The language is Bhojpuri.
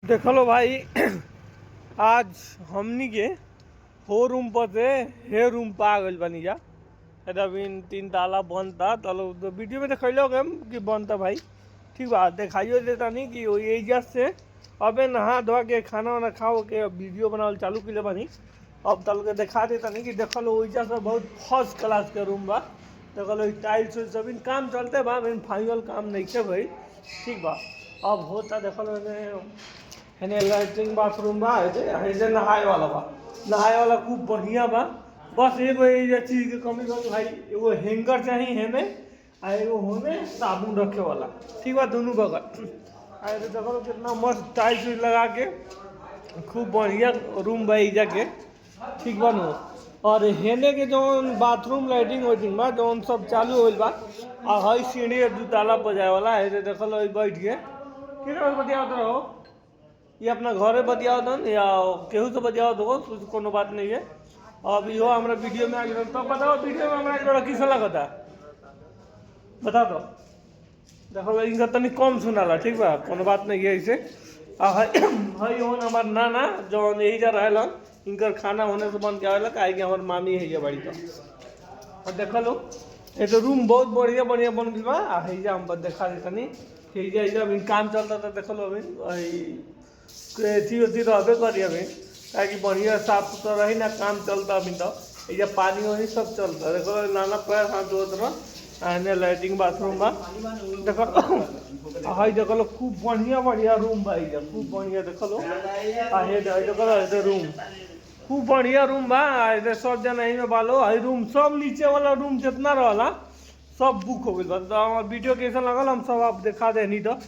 देख लो भाई आज हमनी के हो रूम पर से हे रूम पर आ गइल बनी जा। अभी 3 ताला बंद था तो वीडियो में देखो कि बंद था भाई। ठीक बा, दिखाइयो देता नहीं कि एजा से अबे नहा धोआ के खाना वाना खाओ के वीडियो बनावल चालू के बनी। अब तल के दिखा देता नहीं कि देख लो ओइजा से बहुत फर्स्ट क्लास के रूम बा। देख लो टाइल्स सब काम चलते बा, फाइनल काम नहीं है भाई। ठीक बा, अब होता देख लो हेने लैट्रिन बाथरूम बा, ऐसे नहाए वाला बा। नहाए वाला खूब बढ़िया बा। बस एगो ये चीज़ के कमी बा भाई, एगो हैंगर चाहिए हेने आ एगो होने साबुन रखे वाला। ठीक बा, दोनों बगल अरे देखो कितना मस्त टाइल्स लगा के खूब बढ़िया रूम बा एजा के। ठीक बा नु। और हेने के जौन बाथरूम लैट्रिन वेट्रिन बा जौन सब चालू होइल बा। आ हई सीढ़ी 2 ताला पर जाए वाला है। देखो लो बैठ के कितना बतियावत रहो, ये अपना घरे बतियाओ दन या केहू से बतियाओ दो, कोनो बात नहीं है। अब यो हमारा वीडियो में आ गया तो बताओ वीडियो में हमारा किसा लगता बता दो। देखो इनका तनी कम सुनाला। ठीक बा, कोनो बात नहीं है ऐसे। हई होन हमार नाना जो यही जा रहा इनकर खाना होने से बन के आवेला काहे कि हमार मामी है ये बड़ी तो। और देख लो ये तो रूम बहुत बढ़िया बढ़िया बन गई बा। हैजा हम देखा देतनी हैजा अभी काम चलता था। देख लो अभी एथी उथी रहबे करी अभी काहे कि बढ़िया साफ सुथरा रही ना, काम चलता अभी तो ये पानी वही सब चलता। देखो नाना पैर हाथ धोत रहा लैट्रिन बाथरूम बा। देखो हाई देख लो खूब बढ़िया बढ़िया रूम बा, खूब बढ़िया देख लो। देख रूम खूब बढ़िया रूम बा। सब जना यही में बालो हाई रूम सब नीचे वाला रूम जितना रहला सब बुक हो गई बा। तो वीडियो कैसा लगल हम सब आप दिखा दे नहीं तो।